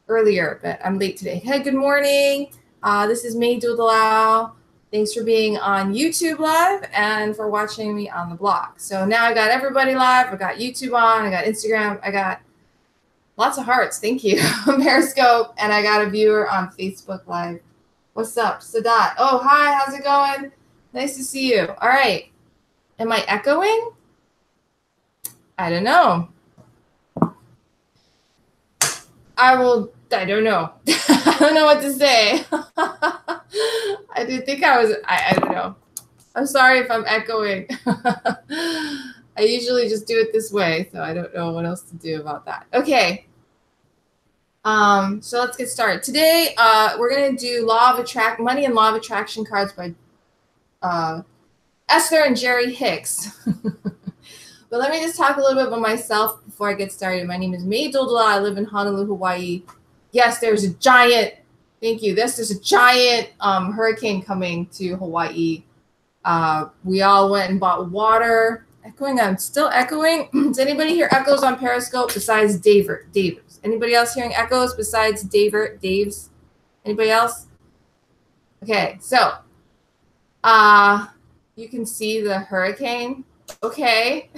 earlier, but I'm late today. Hey, good morning. This is May Doodalao. Thanks for being on YouTube Live and for watching me on the blog. So now I got everybody live. I got YouTube on. I got Instagram. I got lots of hearts. Thank you. Periscope. And I got a viewer on Facebook Live. What's up? Sadat. Oh, hi. How's it going? Nice to see you. All right. Am I echoing? I don't know. I don't know. I don't know what to say. I did think I was, I don't know. I'm sorry if I'm echoing. I usually just do it this way, so I don't know what else to do about that. Okay. So let's get started. Today, we're going to do Money and Law of Attraction cards by Esther and Jerry Hicks. But let me just talk a little bit about myself before I get started. My name is May Dodola. I live in Honolulu, Hawaii. Yes, there's a giant, thank you. There's a giant hurricane coming to Hawaii. We all went and bought water. Echoing, I'm still echoing. Does anybody hear echoes on Periscope besides Dave's? Anybody else hearing echoes besides Dave's? Anybody else? Okay, so you can see the hurricane. Okay.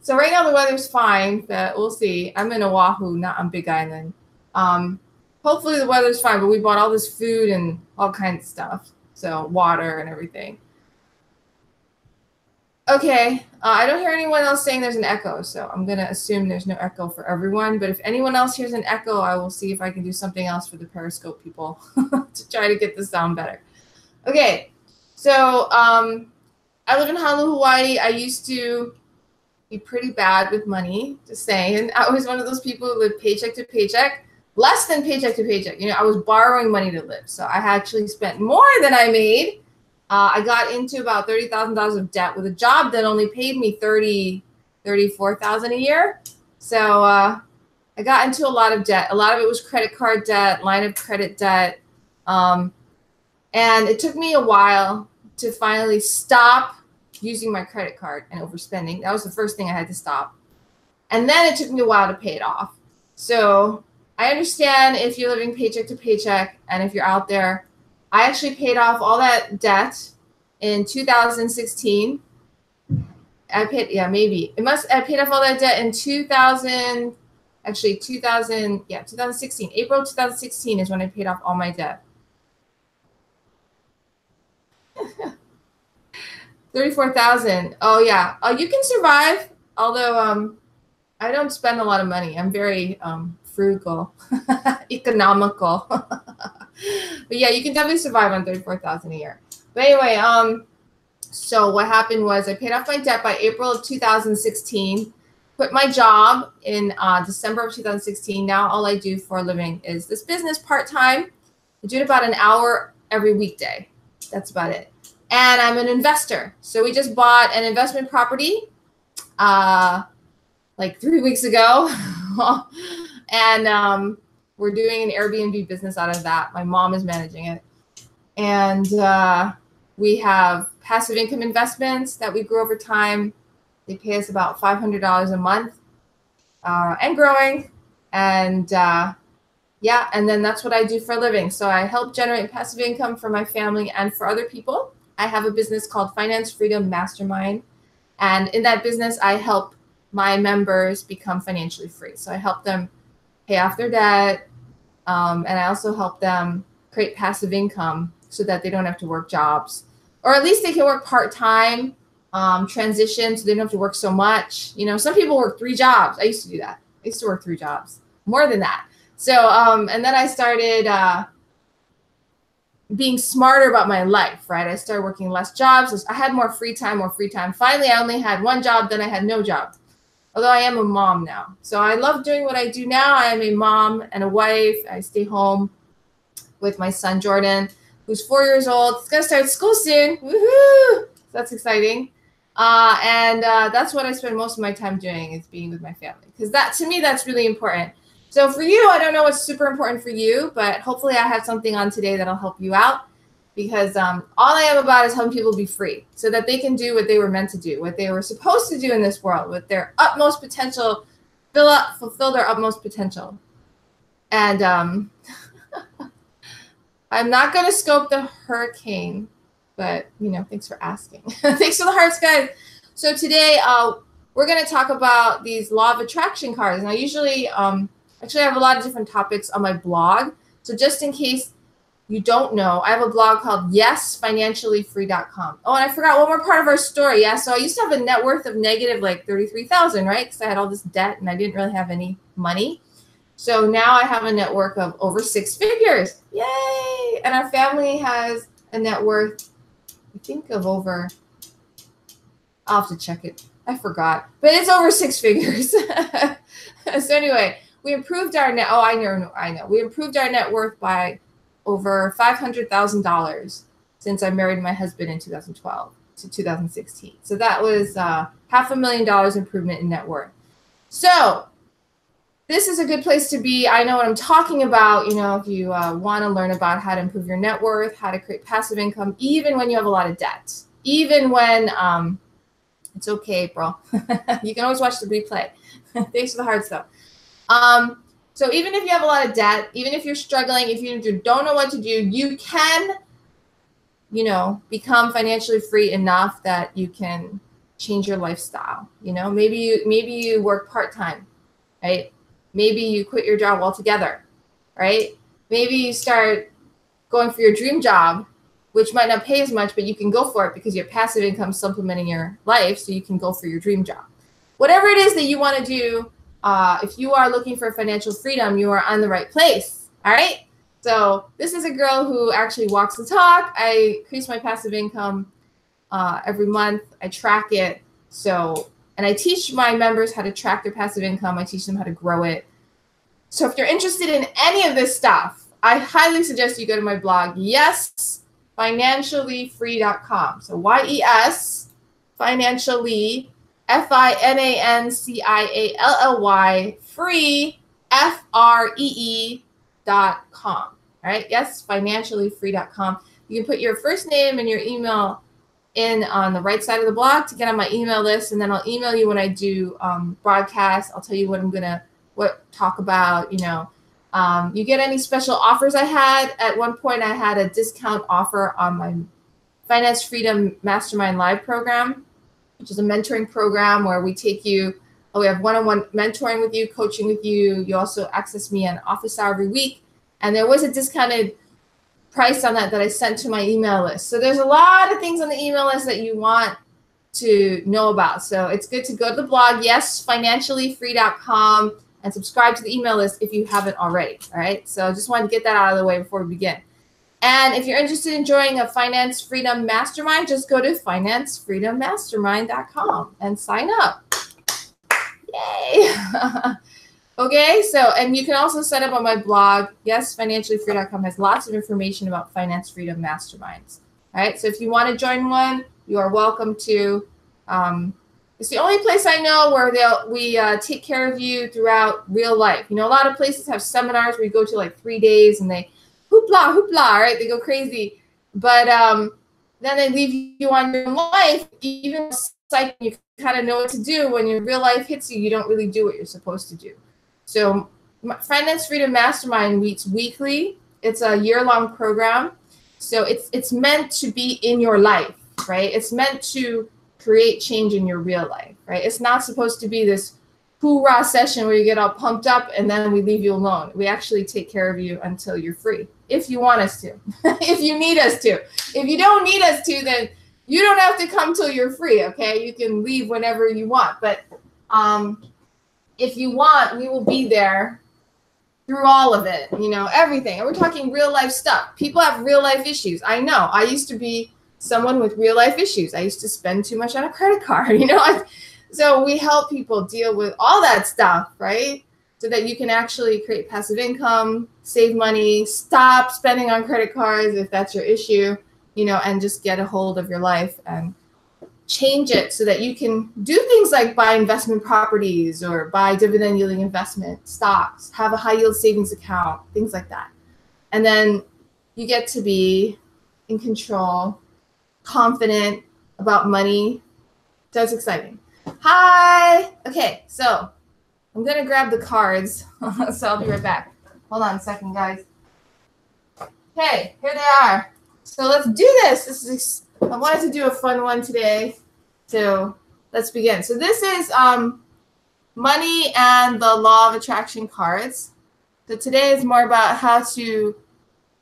So right now the weather's fine, but we'll see. I'm in Oahu, not on Big Island. Hopefully the weather's fine, but we bought all this food and all kinds of stuff. So water and everything. Okay, I don't hear anyone else saying there's an echo, so I'm going to assume there's no echo for everyone. But if anyone else hears an echo, I will see if I can do something else for the Periscope people to try to get the sound better. Okay, so I live in Honolulu, Hawaii. I used to be pretty bad with money, just saying. I was one of those people who lived paycheck to paycheck, less than paycheck to paycheck. You know, I was borrowing money to live. So I actually spent more than I made. I got into about $30,000 of debt with a job that only paid me $34,000 a year. So I got into a lot of debt. A lot of it was credit card debt, line of credit debt. And it took me a while to finally stop using my credit card and overspending. That was the first thing I had to stop. And then it took me a while to pay it off. So I understand if you're living paycheck to paycheck and if you're out there. I actually paid off all that debt in 2016. I paid off all that debt in 2016. April 2016 is when I paid off all my debt. 34,000. Oh yeah. You can survive. Although I don't spend a lot of money. I'm very frugal, economical. But yeah, you can definitely survive on 34,000 a year. But anyway, so what happened was I paid off my debt by April of 2016. Quit my job in December of 2016. Now all I do for a living is this business part-time. I do it about an hour every weekday. That's about it. And I'm an investor. So we just bought an investment property like 3 weeks ago. And we're doing an Airbnb business out of that. My mom is managing it. And we have passive income investments that we grew over time. They pay us about $500 a month and growing. And yeah, and then that's what I do for a living. So I help generate passive income for my family and for other people. I have a business called Finance Freedom Mastermind. And in that business, I help my members become financially free. So I help them pay off their debt. And I also help them create passive income so that they don't have to work jobs. Or at least they can work part-time, transition so they don't have to work so much. You know, some people work 3 jobs. I used to do that. I used to work 3 jobs, more than that. So, and then I started being smarter about my life, right? I started working less jobs. I had more free time. Finally, I only had 1 job, then I had no job. Although I am a mom now. So I love doing what I do now. I am a mom and a wife. I stay home with my son, Jordan, who's 4 years old. He's going to start school soon. Woohoo! That's exciting. And that's what I spend most of my time doing, is being with my family. Because that, to me, that's really important. So for you, I don't know what's super important for you, but hopefully I have something on today that'll help you out. Because all I am about is helping people be free so that they can do what they were meant to do, what they were supposed to do in this world with their utmost potential fulfill their utmost potential. And I'm not going to scope the hurricane, but, thanks for asking. Thanks for the hearts, guys. So today, we're going to talk about these law of attraction cards. And I usually, actually, I have a lot of different topics on my blog. So just in case you don't know, I have a blog called yesfinanciallyfree.com. Oh, and I forgot one more part of our story. Yeah, so I used to have a net worth of negative like 33,000, right? Because I had all this debt and I didn't really have any money. So now I have a net worth of over 6 figures. Yay! And our family has a net worth, I think, of over, I'll have to check it. I forgot. But it's over 6 figures. So anyway, we improved our net. Oh, I know. We improved our net worth by over $500,000 since I married my husband in 2012 to 2016. So that was $500,000 improvement in net worth. So this is a good place to be. I know what I'm talking about. If you want to learn about how to improve your net worth, how to create passive income, even when you have a lot of debt, even when it's okay, bro. You can always watch the replay. Thanks for the hearts, though. So even if you have a lot of debt, even if you're struggling, if you don't know what to do, you can, become financially free enough that you can change your lifestyle. Maybe you work part-time, right? Maybe you quit your job altogether, right? Maybe you start going for your dream job, which might not pay as much, but you can go for it because you have passive income supplementing your life, so you can go for your dream job. Whatever it is that you want to do, if you are looking for financial freedom, you are on the right place, all right? So this is a girl who actually walks the talk. I increase my passive income every month. I track it. And I teach my members how to track their passive income. I teach them how to grow it. So if you're interested in any of this stuff, I highly suggest you go to my blog, yesfinanciallyfree.com. So YES, financially, FINANCIALLY, free, FREE.com. All right, yesfinanciallyfree.com. You can put your first name and your email in on the right side of the blog to get on my email list, and then I'll email you when I do broadcasts. I'll tell you what I'm gonna talk about. You get any special offers I had. At one point, I had a discount offer on my Finance Freedom Mastermind Live program, which is a mentoring program where we take you. We have one-on-one mentoring with you, coaching with you. You also access me on office hour every week, and there was a discounted price on that I sent to my email list. So there's a lot of things on the email list that you want to know about. So it's good to go to the blog, yesfinanciallyfree.com, and subscribe to the email list if you haven't already. All right. So I just wanted to get that out of the way before we begin. And if you're interested in joining a Finance Freedom Mastermind, just go to financefreedommastermind.com and sign up. Yay. Okay, and you can also set up on my blog, yesfinanciallyfree.com has lots of information about Finance Freedom Masterminds. All right, so if you want to join one, you are welcome to. It's the only place I know where we take care of you throughout real life. A lot of places have seminars where you go to like 3 days and they hoopla, right? They go crazy. But then they leave you on your life, even like you kind of know what to do. When your real life hits you, you don't really do what you're supposed to do. So Finance Freedom Mastermind meets weekly. It's a year-long program. So it's meant to be in your life, right? It's meant to create change in your real life, right? It's not supposed to be this hoorah session where you get all pumped up and then we leave you alone. We actually take care of you until you're free, if you want us to, if you need us to. If you don't need us to, then you don't have to come till you're free, okay? You can leave whenever you want. But if you want, we will be there through all of it, everything. And we're talking real life stuff. People have real life issues. I know. I used to be someone with real life issues. I used to spend too much on a credit card, So we help people deal with all that stuff, right? So that you can actually create passive income, save money, stop spending on credit cards if that's your issue, and just get a hold of your life and change it so that you can do things like buy investment properties or buy dividend yielding investment stocks, have a high yield savings account, things like that. And then you get to be in control, confident about money. That's exciting. Hi. Okay, so I'm going to grab the cards, so I'll be right back. Hold on a second, guys. Okay, here they are. So let's do this. I wanted to do a fun one today. So let's begin. So this is money and the law of attraction cards. So today is more about how to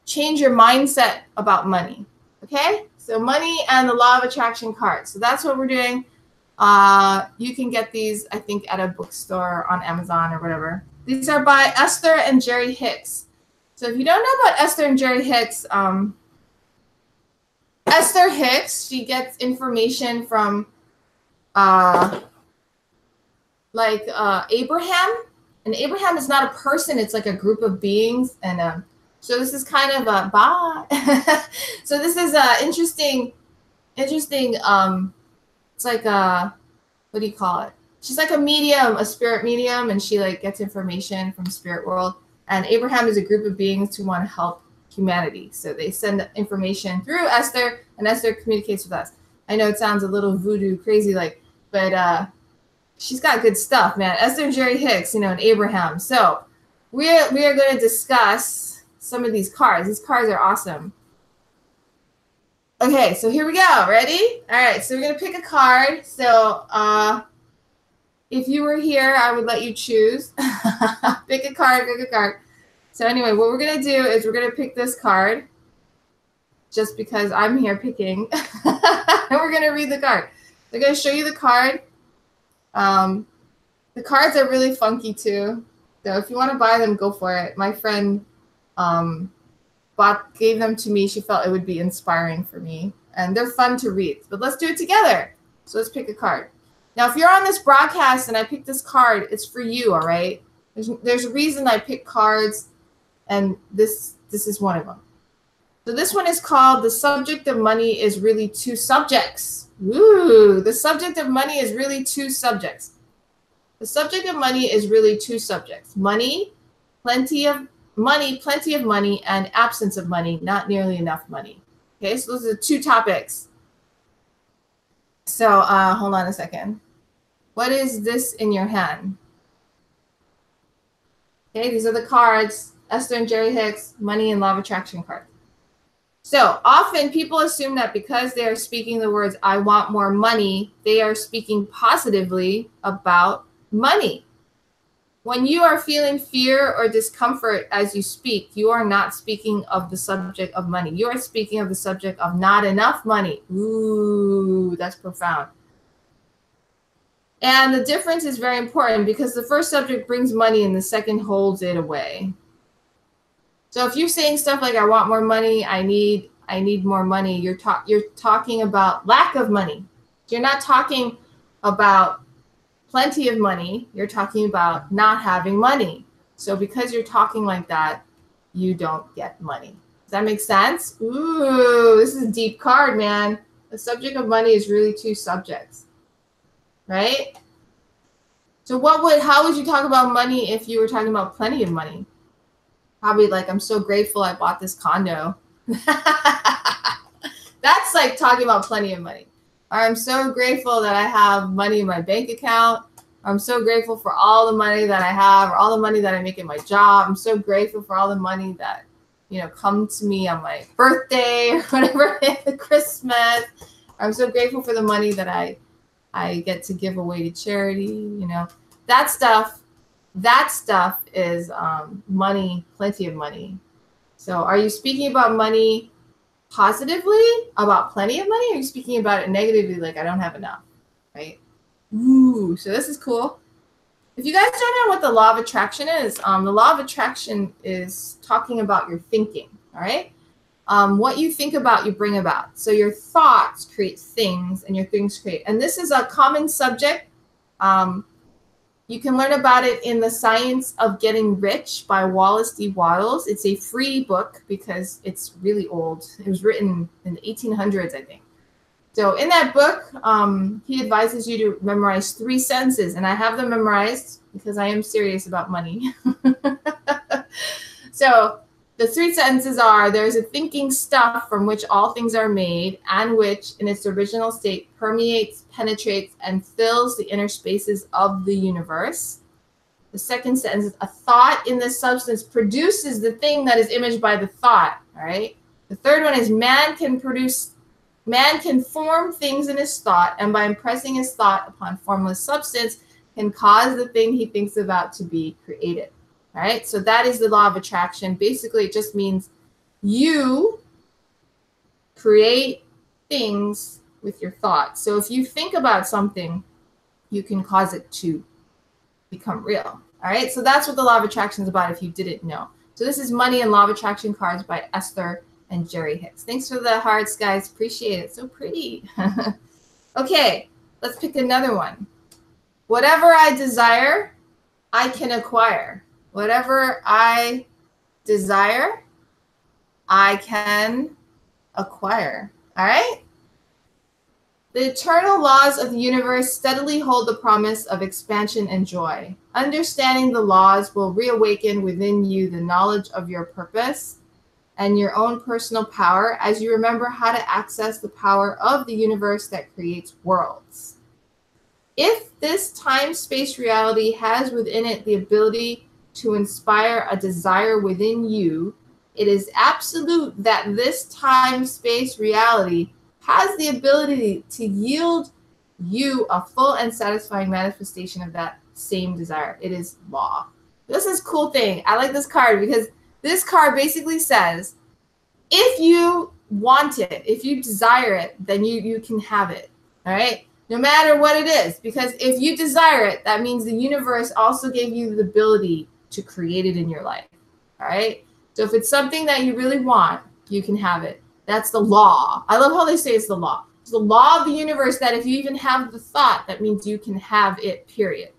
change your mindset about money. Okay? So money and the law of attraction cards. So that's what we're doing. You can get these, I think, at a bookstore on Amazon or whatever. These are by Esther and Jerry Hicks. So if you don't know about Esther and Jerry Hicks, Esther Hicks, she gets information from Abraham. And Abraham is not a person, it's like a group of beings. And so this is kind of a so this is interesting. It's like a, what do you call it? She's like a medium, a spirit medium, and she like gets information from spirit world. And Abraham is a group of beings who want to help humanity. So they send information through Esther, and Esther communicates with us. I know it sounds a little voodoo crazy, but she's got good stuff, man. Esther and Jerry Hicks, and Abraham. So we are going to discuss some of these cards. These cards are awesome. Okay, so here we go. Ready? All right, so we're going to pick a card. So if you were here, I would let you choose. Pick a card, pick a card. So anyway, what we're going to do is we're going to pick this card just because I'm here picking. And we're going to read the card. They're going to show you the card. The cards are really funky too. So if you want to buy them, go for it. My friend gave them to me. She felt it would be inspiring for me. And they're fun to read. But let's do it together. So let's pick a card. Now, if you're on this broadcast and I pick this card, it's for you, all right? There's a reason I pick cards, and this is one of them. So this one is called The Subject of Money is Really Two Subjects. Ooh, the subject of money is really two subjects. The subject of money is really two subjects. Money, plenty of money, and absence of money, not nearly enough money. Okay, so those are the two topics. So hold on a second. What is this in your hand? Okay, these are the cards. Esther and Jerry Hicks, money and law of attraction cards. So often people assume that because they are speaking the words, I want more money, they are speaking positively about money. When you are feeling fear or discomfort as you speak, you are not speaking of the subject of money. You are speaking of the subject of not enough money. Ooh, that's profound. And the difference is very important because the first subject brings money and the second holds it away. So if you're saying stuff like, I want more money, I need more money, you're talking about lack of money. You're not talking about plenty of money. You're talking about not having money. So because you're talking like that, you don't get money. Does that make sense? Ooh, this is a deep card, man. The subject of money is really two subjects, right? So how would you talk about money if you were talking about plenty of money? Probably like, I'm so grateful I bought this condo. That's like talking about plenty of money. Or I'm so grateful that I have money in my bank account. I'm so grateful for all the money that I have, or all the money that I make in my job. I'm so grateful for all the money that, come to me on my birthday or whatever, Christmas. I'm so grateful for the money that I get to give away to charity. That stuff is money, plenty of money. So are you speaking about money positively, about plenty of money? Or are you speaking about it negatively, like I don't have enough, right? Ooh, so this is cool. If you guys don't know what the law of attraction is, the law of attraction is talking about your thinking, all right? What you think about, you bring about. So your thoughts create things, and your things create. And this is a common subject. You can learn about it in The Science of Getting Rich by Wallace D. Wattles. It's a free book because it's really old. It was written in the 1800s, I think. So in that book, he advises you to memorize 3 sentences. And I have them memorized because I am serious about money. So the 3 sentences are, there is a thinking stuff from which all things are made, and which in its original state permeates, penetrates, and fills the inner spaces of the universe. The second sentence is a thought in this substance produces the thing that is imaged by the thought. All right. The third one is man can form things in his thought, and by impressing his thought upon formless substance can cause the thing he thinks about to be created. All right. So that is the law of attraction. Basically, it just means you create things with your thoughts. So if you think about something, you can cause it to become real. All right. So that's what the law of attraction is about if you didn't know. So this is Money and Law of Attraction cards by Esther and Jerry Hicks. Thanks for the hearts, guys. Appreciate it. So pretty. Okay. Let's pick another one. Whatever I desire, I can acquire. Whatever I desire, I can acquire. All right. The eternal laws of the universe steadily hold the promise of expansion and joy. Understanding the laws will reawaken within you the knowledge of your purpose and your own personal power as you remember how to access the power of the universe that creates worlds. If this time-space reality has within it the ability to inspire a desire within you, it is absolute that this time-space reality has the ability to yield you a full and satisfying manifestation of that same desire. It is law. This is a cool thing. I like this card because this card basically says, if you want it, if you desire it, then you can have it. All right. No matter what it is, because if you desire it, that means the universe also gave you the ability to create it in your life. All right. So if it's something that you really want, you can have it. That's the law. I love how they say it's the law. It's the law of the universe that if you even have the thought, that means you can have it, period.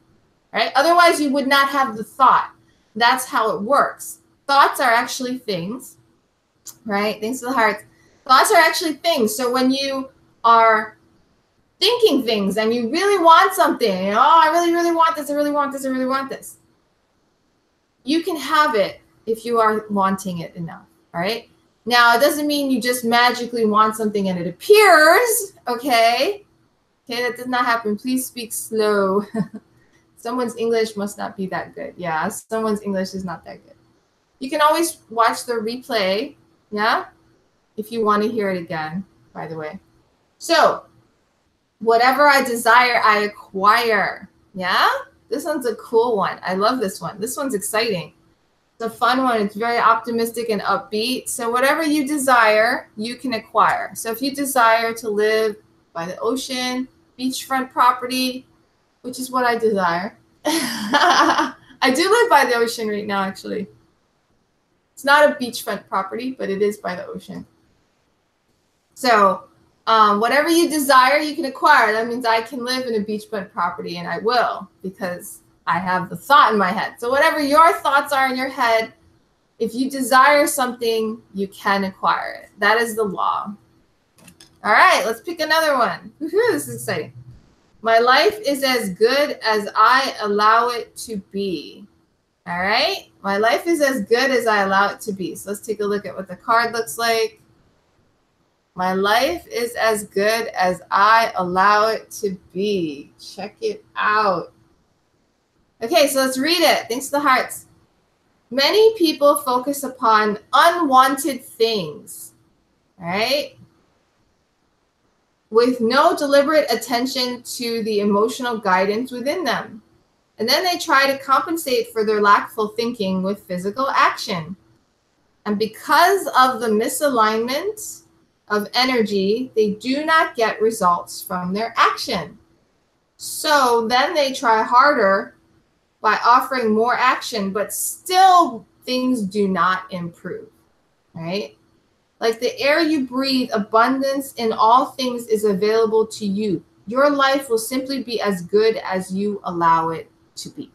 Right? Otherwise, you would not have the thought. That's how it works. Thoughts are actually things, right? Thanks for the hearts. Thoughts are actually things. So when you are thinking things and you really want something, oh, I really, really want this, I really want this, I really want this. You can have it if you are wanting it enough, all right? Now, it doesn't mean you just magically want something and it appears, okay? Okay, that does not happen. Please speak slow. Someone's English must not be that good. Yeah, someone's English is not that good. You can always watch the replay, yeah? If you want to hear it again, by the way. So, whatever I desire, I acquire, yeah? This one's a cool one. I love this one. This one's exciting. It's a fun one. It's very optimistic and upbeat. So whatever you desire, you can acquire. So if you desire to live by the ocean, beachfront property, which is what I desire. I do live by the ocean right now, actually. It's not a beachfront property, but it is by the ocean. So whatever you desire, you can acquire. That means I can live in a beachfront property, and I will, because I have the thought in my head. So whatever your thoughts are in your head, if you desire something, you can acquire it. That is the law. All right, let's pick another one. Woohoo, this is exciting. My life is as good as I allow it to be. All right, my life is as good as I allow it to be. So let's take a look at what the card looks like. My life is as good as I allow it to be. Check it out. Okay, so let's read it. Thanks to the hearts. Many people focus upon unwanted things, all right, with no deliberate attention to the emotional guidance within them. And then they try to compensate for their lackful thinking with physical action. And because of the misalignment of energy, they do not get results from their action. So then they try harder by offering more action, but still things do not improve, right? Like the air you breathe, abundance in all things is available to you. Your life will simply be as good as you allow it to be,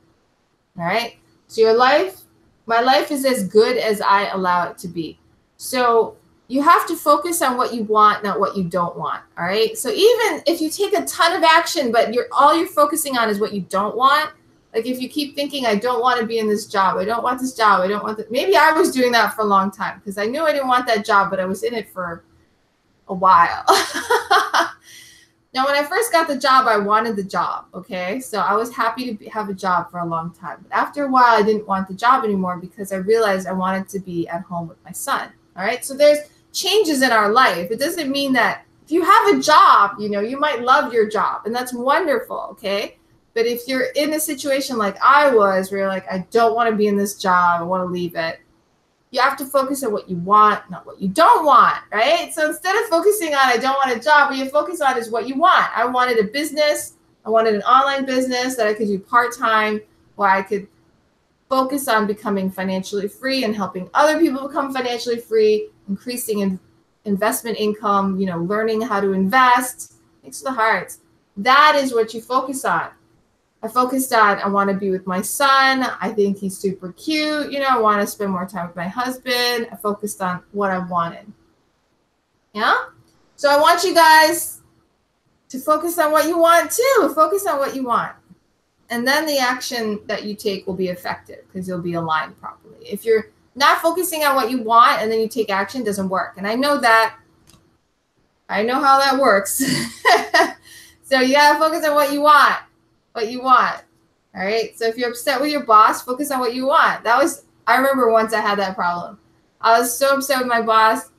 all right? So your life, my life is as good as I allow it to be. So you have to focus on what you want, not what you don't want, all right? So even if you take a ton of action, but all you're focusing on is what you don't want, like if you keep thinking, I don't want to be in this job, I don't want this job, I don't want that. Maybe I was doing that for a long time because I knew I didn't want that job, but I was in it for a while. Now, when I first got the job, I wanted the job, okay? So I was happy to have a job for a long time. But after a while, I didn't want the job anymore because I realized I wanted to be at home with my son, all right? So there's changes in our life. It doesn't mean that if you have a job, you know, you might love your job, and that's wonderful, okay? But if you're in a situation like I was, where you're like, I don't want to be in this job, I want to leave it, you have to focus on what you want, not what you don't want, right? So instead of focusing on, I don't want a job, what you focus on is what you want. I wanted a business. I wanted an online business that I could do part-time, where I could focus on becoming financially free and helping other people become financially free, increasing investment income, you know, learning how to invest. Thanks to the hearts. That is what you focus on. I focused on, I want to be with my son. I think he's super cute. You know, I want to spend more time with my husband. I focused on what I wanted. Yeah? So I want you guys to focus on what you want too. Focus on what you want. And then the action that you take will be effective because you'll be aligned properly. If you're not focusing on what you want and then you take action, it doesn't work. And I know that. I know how that works. So you got to focus on what you want. What you want. All right. So if you're upset with your boss, focus on what you want. I remember once I had that problem. I was so upset with my boss,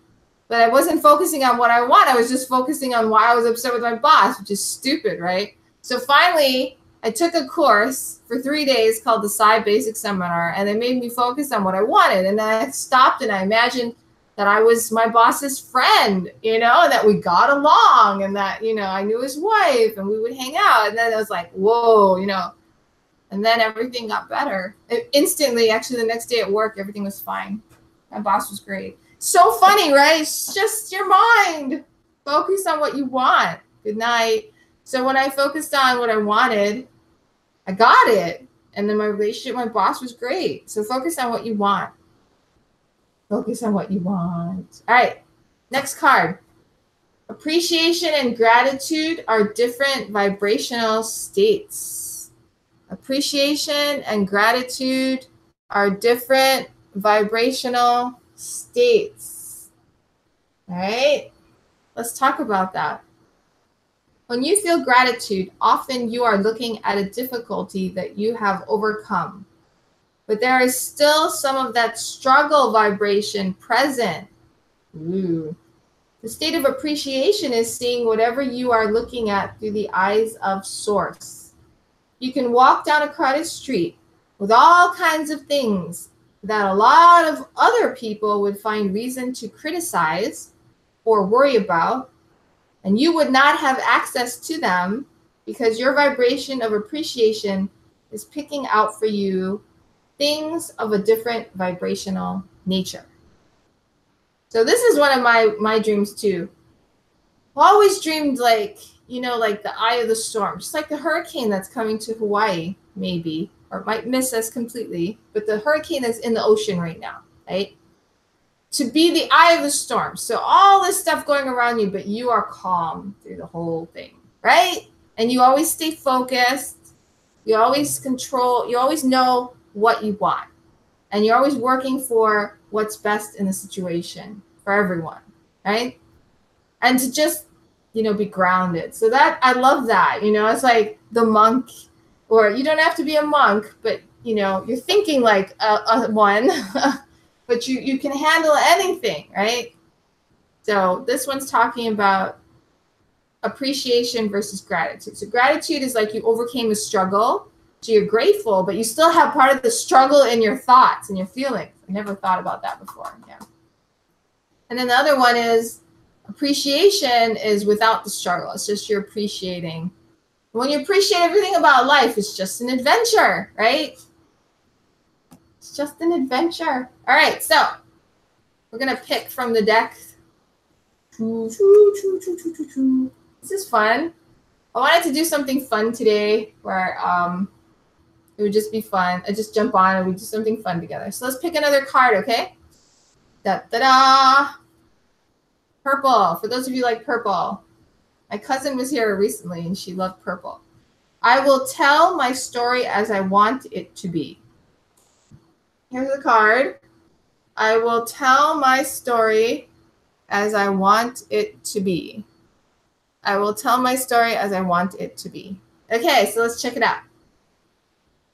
but I wasn't focusing on what I want. I was just focusing on why I was upset with my boss, which is stupid, right? So finally, I took a course for 3 days called the Psy Basic Seminar, and it made me focus on what I wanted. And then I stopped and I imagined that I was my boss's friend, you know, and that we got along and that, you know, I knew his wife and we would hang out. And then I was like, whoa, you know, and then everything got better. Instantly, actually, the next day at work, everything was fine. My boss was great. So funny, right? It's just your mind. Focus on what you want. Good night. So when I focused on what I wanted, I got it. And then my relationship with my boss was great. So focus on what you want. Focus on what you want. All right, next card. Appreciation and gratitude are different vibrational states. Appreciation and gratitude are different vibrational states. All right, let's talk about that. When you feel gratitude, often you are looking at a difficulty that you have overcome. But there is still some of that struggle vibration present. Ooh. The state of appreciation is seeing whatever you are looking at through the eyes of Source. You can walk down a crowded street with all kinds of things that a lot of other people would find reason to criticize or worry about, and you would not have access to them because your vibration of appreciation is picking out for you things of a different vibrational nature. So this is one of my dreams too. I've always dreamed like, you know, like the eye of the storm, just like the hurricane that's coming to Hawaii, maybe, or it might miss us completely, but the hurricane is in the ocean right now, right? To be the eye of the storm. So all this stuff going around you, but you are calm through the whole thing, right? And you always stay focused. You always control, you always know what you want. And you're always working for what's best in the situation for everyone, right? And to just, you know, be grounded. So that, I love that, you know, it's like the monk, or you don't have to be a monk, but, you know, you're thinking like a one, but you can handle anything, right? So this one's talking about appreciation versus gratitude. So gratitude is like you overcame a struggle. So you're grateful, but you still have part of the struggle in your thoughts and your feelings. I never thought about that before. Yeah. And then the other one is appreciation is without the struggle. It's just you're appreciating. When you appreciate everything about life, it's just an adventure, right? It's just an adventure. All right, so we're going to pick from the deck. This is fun. I wanted to do something fun today where it would just be fun. I just jump on and we do something fun together. So let's pick another card, okay? Da-da-da. Purple. For those of you like purple. My cousin was here recently and she loved purple. I will tell my story as I want it to be. Here's the card. I will tell my story as I want it to be. I will tell my story as I want it to be. Okay, so let's check it out.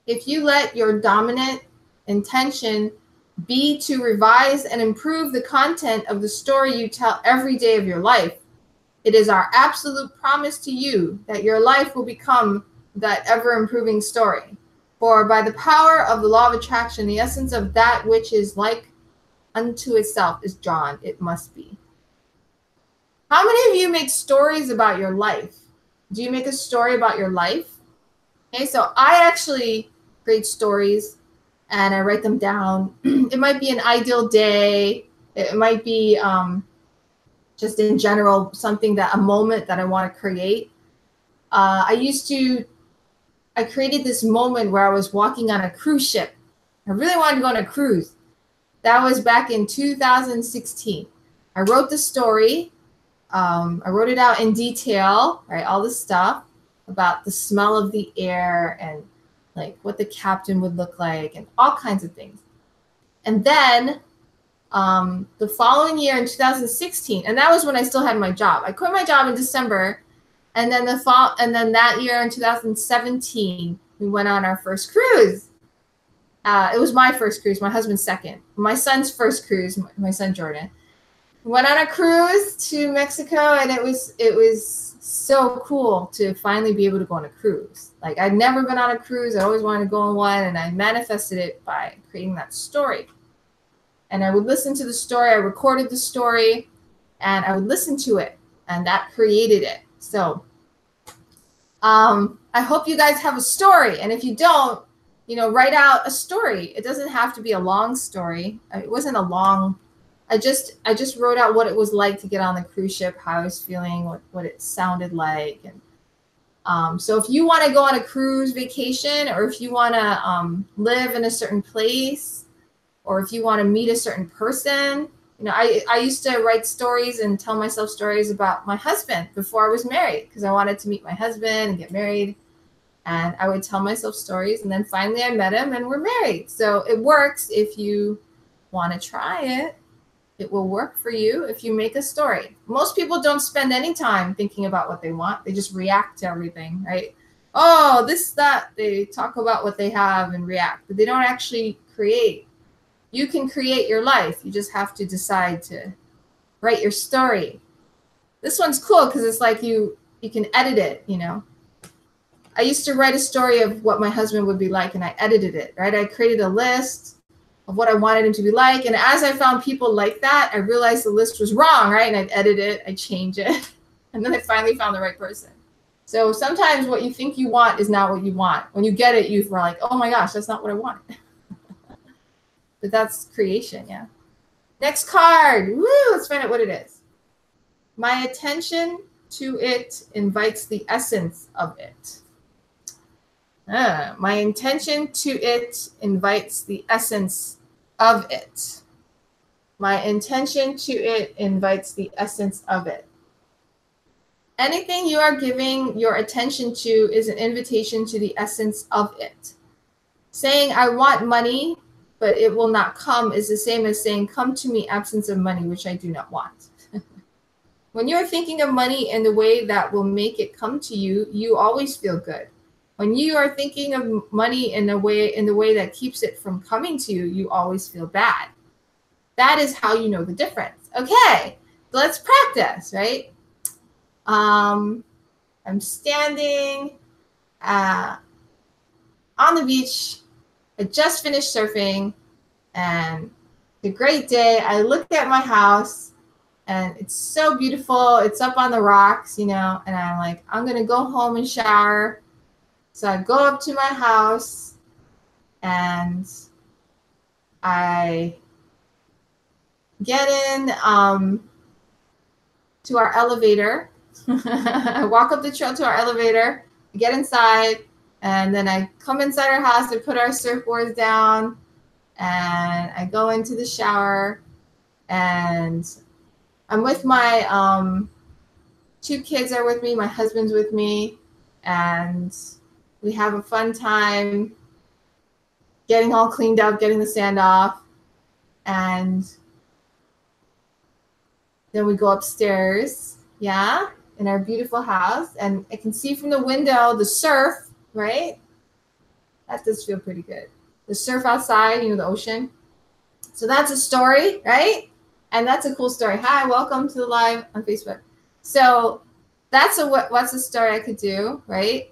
If you let your dominant intention be to revise and improve the content of the story you tell every day of your life, it is our absolute promise to you that your life will become that ever-improving story. For by the power of the law of attraction, the essence of that which is like unto itself is drawn, it must be. How many of you make stories about your life? Do you make a story about your life? Okay, so I actually create stories and I write them down. It might be an ideal day. It might be just in general, something that a moment that I want to create. I created this moment where I was walking on a cruise ship. I really wanted to go on a cruise. That was back in 2016. I wrote the story. I wrote it out in detail, right? All the stuff about the smell of the air and like what the captain would look like and all kinds of things. And then the following year in 2016, and that was when I still had my job. I quit my job in December, and then that year in 2017, we went on our first cruise. It was my first cruise, my husband's second, my son's first cruise, my son Jordan. We went on a cruise to Mexico, and it was so cool to finally be able to go on a cruise. Like, I'd never been on a cruise. I always wanted to go on one, and I manifested it by creating that story. And I would listen to the story. I recorded the story, and I would listen to it, and that created it. So I hope you guys have a story, and if you don't, write out a story. It doesn't have to be a long story. It wasn't a long. I just wrote out what it was like to get on the cruise ship, how I was feeling, what it sounded like. And so if you want to go on a cruise vacation, or if you want to live in a certain place, or if you want to meet a certain person, I used to write stories and tell myself stories about my husband before I was married, because I wanted to meet my husband and get married. And I would tell myself stories, and then finally I met him and we're married. So it works if you want to try it. It will work for you if you make a story. Most people don't spend any time thinking about what they want. They just react to everything, right? Oh, this, that. They talk about what they have and react, but they don't actually create. You can create your life. You just have to decide to write your story. This one's cool because it's like you can edit it, I used to write a story of what my husband would be like, and I edited it, right? I created a list of what I wanted him to be like. And as I found people like that, I realized the list was wrong, right? And I'd edit it, I'd change it. And then I finally found the right person. So sometimes what you think you want is not what you want. When you get it, you're like, oh my gosh, that's not what I want. But that's creation, yeah. Next card. Woo, let's find out what it is. My attention to it invites the essence of it. My intention to it invites the essence of it. My intention to it invites the essence of it. Anything you are giving your attention to is an invitation to the essence of it. Saying, I want money, but it will not come is the same as saying, come to me, absence of money, which I do not want. When you're thinking of money in the way that will make it come to you, you always feel good. When you are thinking of money in the way that keeps it from coming to you, you always feel bad. That is how you know the difference. Okay, let's practice, right? I'm standing on the beach. I just finished surfing, and it's a great day. I look at my house, and it's so beautiful. It's up on the rocks, and I'm like, I'm going to go home and shower. So I go up to my house, and I get in to our elevator. I walk up the trail to our elevator, I get inside, and then I come inside our house and put our surfboards down, and I go into the shower, and I'm with my 2 kids are with me, my husband's with me, and we have a fun time getting all cleaned up, getting the sand off, and then we go upstairs, yeah, in our beautiful house. And I can see from the window the surf, right? That does feel pretty good. The surf outside, you know, the ocean. So that's a story, right? And that's a cool story. Hi, welcome to the live on Facebook. So that's what's a story I could do, right?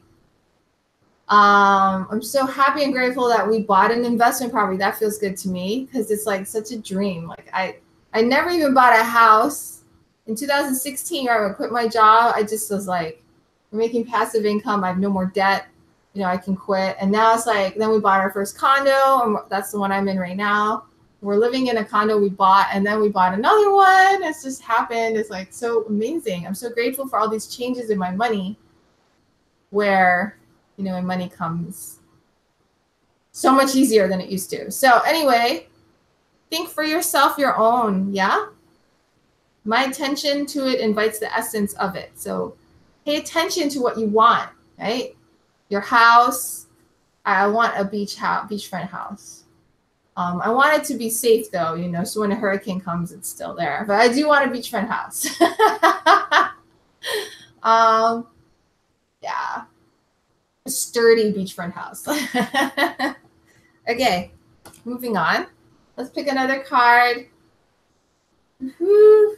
I'm so happy and grateful that we bought an investment property. That feels good to me because it's like such a dream. Like I never even bought a house. In 2016, I quit my job. I just was like, we're making passive income. I have no more debt. You know, I can quit. And now it's like, then we bought our first condo. And that's the one I'm in right now. We're living in a condo we bought, and then we bought another one. It's just happened. It's like so amazing. I'm so grateful for all these changes in my money where, you know, my money comes so much easier than it used to. So anyway, think for yourself your own, yeah? My attention to it invites the essence of it. So pay attention to what you want, right? Your house. I want a beachfront house. I want it to be safe though, you know, so when a hurricane comes, it's still there. But I do want a beachfront house. Yeah. A sturdy beachfront house. Okay, moving on. Let's pick another card. Woo-hoo.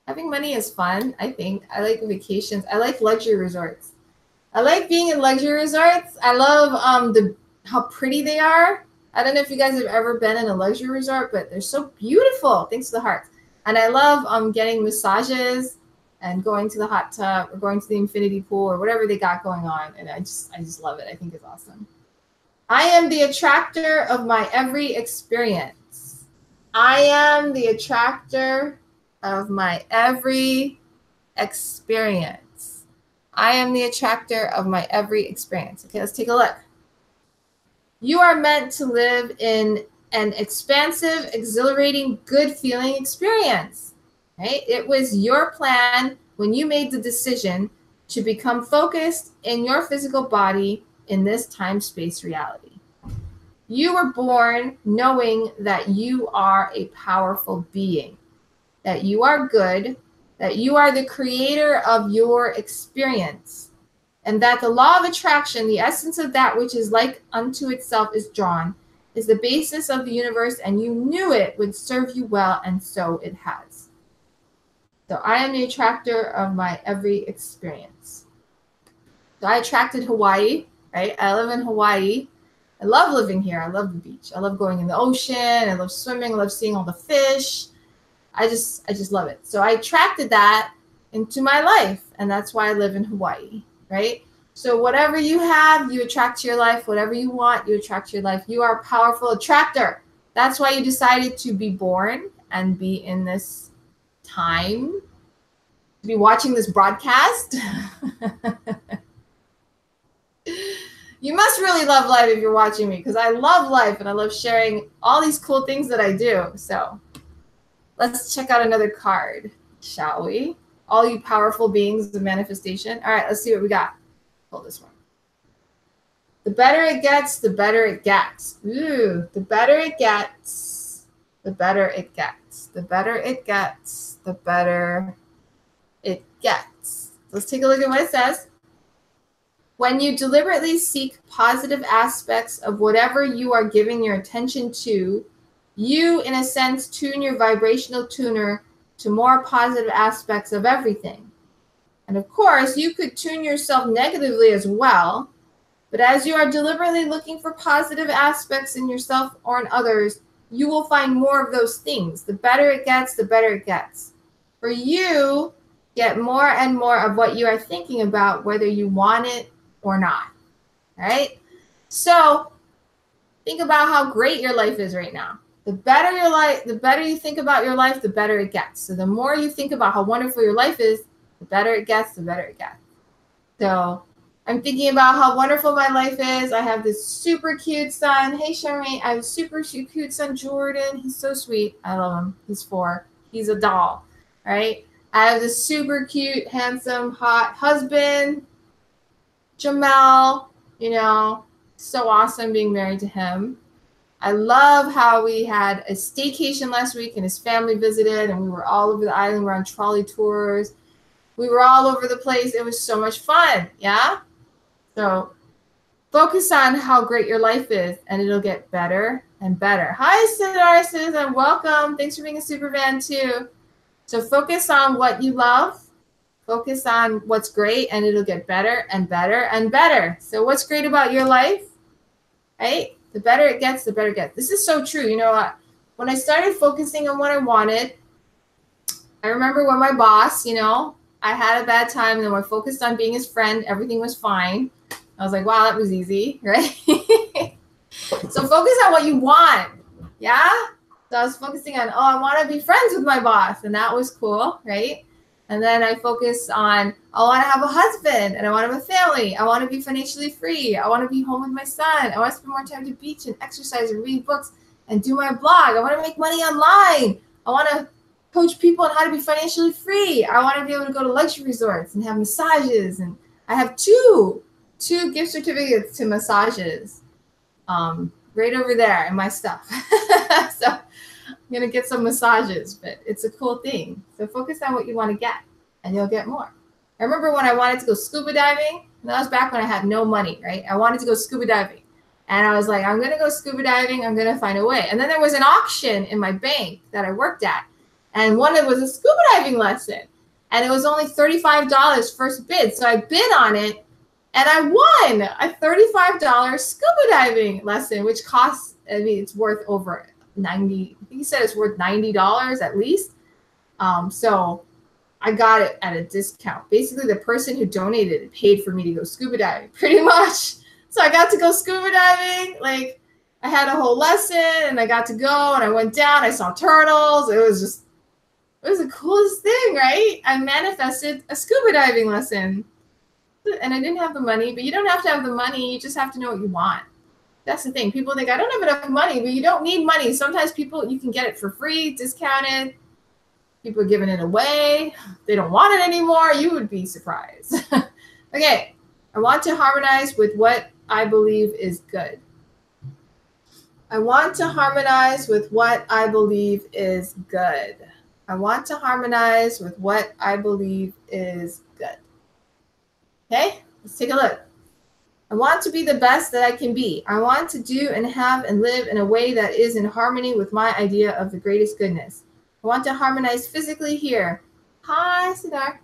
Having money is fun, I think. I like vacations. I like luxury resorts. I like being in luxury resorts. I love how pretty they are. I don't know if you guys have ever been in a luxury resort, but they're so beautiful. Thanks to the hearts. And I love getting massages and going to the hot tub or going to the infinity pool or whatever they got going on. And I just love it. I think it's awesome. I am the attractor of my every experience. I am the attractor of my every experience. I am the attractor of my every experience. Okay, let's take a look. You are meant to live in an expansive, exhilarating, good feeling experience. Right? It was your plan when you made the decision to become focused in your physical body in this time-space reality. You were born knowing that you are a powerful being, that you are good, that you are the creator of your experience, and that the law of attraction, the essence of that which is like unto itself is drawn, is the basis of the universe, and you knew it would serve you well, and so it has. So I am the attractor of my every experience. So I attracted Hawaii, right? I live in Hawaii. I love living here. I love the beach. I love going in the ocean. I love swimming. I love seeing all the fish. I just love it. So I attracted that into my life, and that's why I live in Hawaii, right? So whatever you have, you attract to your life. Whatever you want, you attract to your life. You are a powerful attractor. That's why you decided to be born and be in this time, to be watching this broadcast. You must really love life if you're watching me, because I love life and I love sharing all these cool things that I do. So let's check out another card, shall we? All you powerful beings of manifestation. All right, let's see what we got. Pull this one. The better it gets, the better it gets. Ooh, the better it gets, the better it gets. The better it gets, the better it gets. Let's take a look at what it says. When you deliberately seek positive aspects of whatever you are giving your attention to, you, in a sense, tune your vibrational tuner to more positive aspects of everything. And of course, you could tune yourself negatively as well. But as you are deliberately looking for positive aspects in yourself or in others, you will find more of those things. The better it gets, the better it gets. For you, get more and more of what you are thinking about, whether you want it or not. All right? So think about how great your life is right now. The better your life, the better you think about your life, the better it gets. So the more you think about how wonderful your life is, the better it gets, the better it gets. So I'm thinking about how wonderful my life is. I have this super cute son. Hey, Sherry, I have a super cute son, Jordan. He's so sweet. I love him. He's 4. He's a doll, right? I have this super cute, handsome, hot husband, Jomel, you know, so awesome being married to him. I love how we had a staycation last week and his family visited and we were all over the island. We're on trolley tours. We were all over the place. It was so much fun. Yeah. So focus on how great your life is, and it'll get better and better. Hi, Siddharth, and welcome. Thanks for being a super fan too. So focus on what you love. Focus on what's great, and it'll get better and better and better. So what's great about your life, right? The better it gets, the better it gets. This is so true. You know, when I started focusing on what I wanted, I remember when my boss, you know, I had a bad time, and then when I focused on being his friend, everything was fine. I was like, wow, that was easy, right? So focus on what you want, yeah? So I was focusing on, oh, I want to be friends with my boss, and that was cool, right? And then I focused on, I want to have a husband, and I want to have a family. I want to be financially free. I want to be home with my son. I want to spend more time at the beach and exercise and read books and do my blog. I want to make money online. I want to coach people on how to be financially free. I want to be able to go to luxury resorts and have massages. And I have two gift certificates to massages right over there in my stuff. So I'm going to get some massages, but it's a cool thing. So focus on what you want to get, and you'll get more. I remember when I wanted to go scuba diving, and that was back when I had no money, right? I wanted to go scuba diving. And I was like, I'm going to go scuba diving. I'm going to find a way. And then there was an auction in my bank that I worked at. And one of it was a scuba diving lesson. And it was only $35 first bid. So I bid on it, and I won a $35 scuba diving lesson, which costs, I mean, it's worth over 90. I think he said it's worth $90 at least. So I got it at a discount. Basically, the person who donated it paid for me to go scuba diving, pretty much. So I got to go scuba diving. Like, I had a whole lesson, and I got to go, and I went down. I saw turtles. It was the coolest thing, right? I manifested a scuba diving lesson. And I didn't have the money, but you don't have to have the money. You just have to know what you want. That's the thing. People think, I don't have enough money, but you don't need money. Sometimes people, you can get it for free, discounted. People are giving it away. They don't want it anymore. You would be surprised. Okay. I want to harmonize with what I believe is good. I want to harmonize with what I believe is good. I want to harmonize with what I believe is good. Okay, let's take a look. I want to be the best that I can be. I want to do and have and live in a way that is in harmony with my idea of the greatest goodness. I want to harmonize physically here. Hi, Siddharth.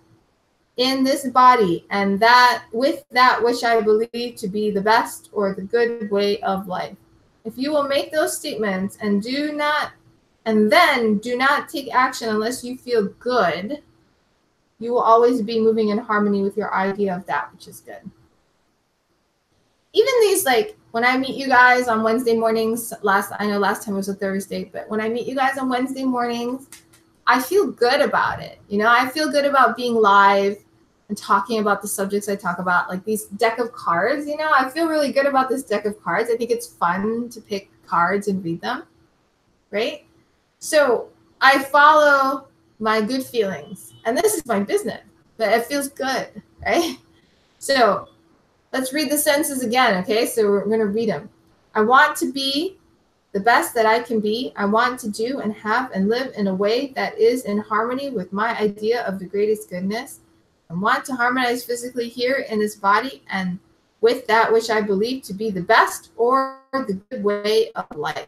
In this body, and that with that which I believe to be the best or the good way of life. If you will make those statements and then do not take action unless you feel good, you will always be moving in harmony with your idea of that which is good. Even these, like, when I meet you guys on Wednesday mornings, I know last time was a Thursday, but when I meet you guys on Wednesday mornings, I feel good about it. You know, I feel good about being live and talking about the subjects I talk about, like these deck of cards. You know, I feel really good about this deck of cards. I think it's fun to pick cards and read them, right? So I follow my good feelings, and this is my business, but it feels good, right? So let's read the sentences again, okay? So we're going to read them. I want to be the best that I can be. I want to do and have and live in a way that is in harmony with my idea of the greatest goodness. I want to harmonize physically here in this body and with that which I believe to be the best or the good way of life.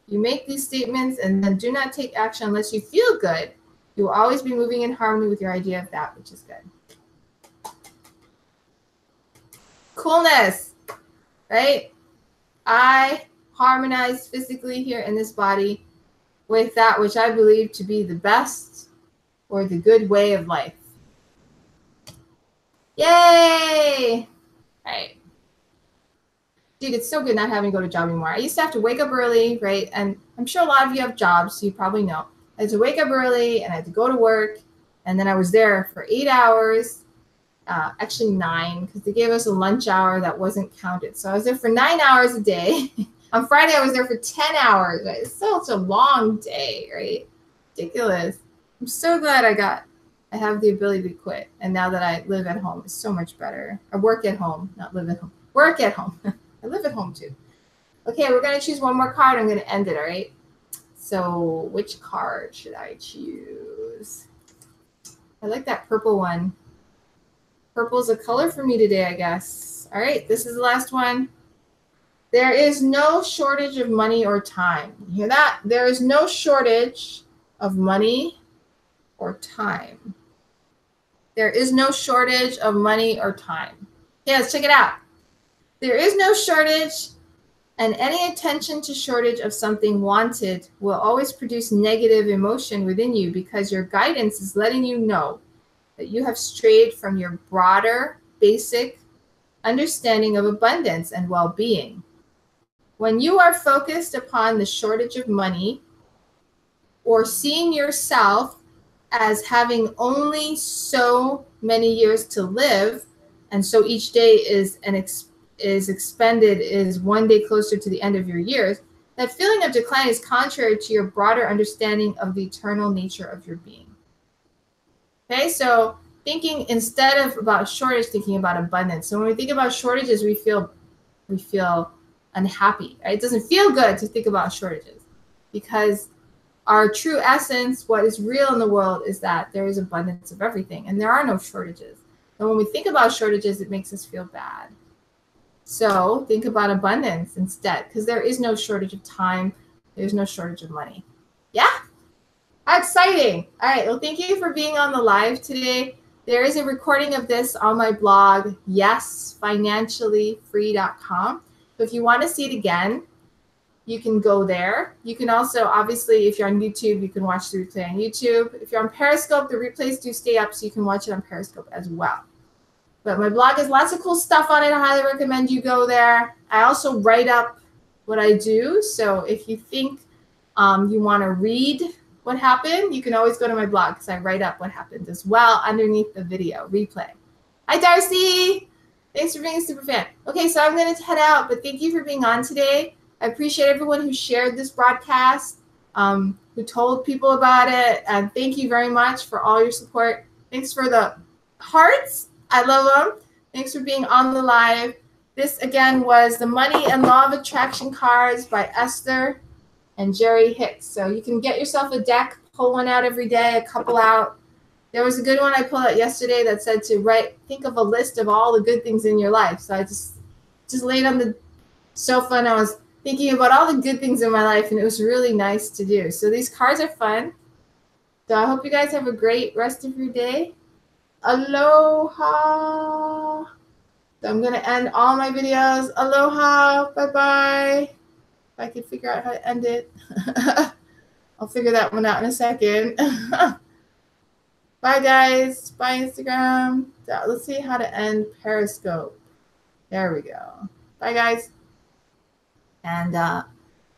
You make these statements and then do not take action unless you feel good. You will always be moving in harmony with your idea of that which is good. Coolness, right? I harmonize physically here in this body with that which I believe to be the best or the good way of life. Yay! Right. Dude, it's so good not having to go to job anymore. I used to have to wake up early, right? And I'm sure a lot of you have jobs, so you probably know. I had to wake up early, and I had to go to work, and then I was there for 8 hours. Actually 9, because they gave us a lunch hour that wasn't counted. So I was there for 9 hours a day. On Friday, I was there for 10 hours. Right? It's such a long day, right? Ridiculous. I'm so glad I have the ability to quit. And now that I live at home, it's so much better. I work at home, not live at home. Work at home. I live at home too. Okay, we're going to choose one more card. I'm going to end it, all right? So which card should I choose? I like that purple one. Purple is a color for me today, I guess. All right, this is the last one. There is no shortage of money or time. You hear that? There is no shortage of money or time. There is no shortage of money or time. Okay, let's check it out. There is no shortage, and any attention to shortage of something wanted will always produce negative emotion within you because your guidance is letting you know that you have strayed from your broader, basic understanding of abundance and well-being. When you are focused upon the shortage of money or seeing yourself as having only so many years to live, and so each day is expended is one day closer to the end of your years, that feeling of decline is contrary to your broader understanding of the eternal nature of your being. Okay, so thinking instead of about shortage, thinking about abundance. So when we think about shortages, we feel unhappy. Right? It doesn't feel good to think about shortages because our true essence, what is real in the world, is that there is abundance of everything and there are no shortages. And when we think about shortages, it makes us feel bad. So think about abundance instead, because there is no shortage of time. There's no shortage of money. Yeah? How exciting. All right. Well, thank you for being on the live today. There is a recording of this on my blog, yesfinanciallyfree.com. So if you want to see it again, you can go there. You can also, obviously, if you're on YouTube, you can watch the replay on YouTube. If you're on Periscope, the replays do stay up, so you can watch it on Periscope as well. But my blog has lots of cool stuff on it. I highly recommend you go there. I also write up what I do. So if you think you want to read what happened, you can always go to my blog because I write up what happened as well underneath the video replay. Hi, Darcy. Thanks for being a super fan. Okay, so I'm going to head out, but thank you for being on today. I appreciate everyone who shared this broadcast, who told people about it, and thank you very much for all your support. Thanks for the hearts. I love them. Thanks for being on the live. This, again, was The Money and Law of Attraction cards by Esther and Jerry Hicks. So you can get yourself a deck, pull one out every day, a couple out. There was a good one I pulled out yesterday that said to think of a list of all the good things in your life. So I just laid on the sofa and I was thinking about all the good things in my life, and it was really nice to do. So these cards are fun. So I hope you guys have a great rest of your day. Aloha. So I'm going to end all my videos. Aloha. Bye-bye. If I could figure out how to end it. I'll figure that one out in a second. Bye, guys. Bye, Instagram. Let's see how to end Periscope. There we go. Bye, guys. And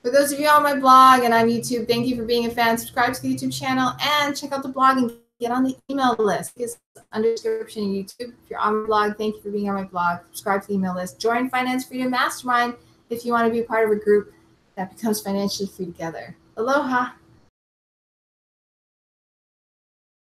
for those of you on my blog and on YouTube, thank you for being a fan. Subscribe to the YouTube channel and check out the blog and get on the email list. It's under description on YouTube. If you're on my blog, thank you for being on my blog. Subscribe to the email list. Join Finance Freedom Mastermind if you want to be a part of a group that becomes financially free together. Aloha.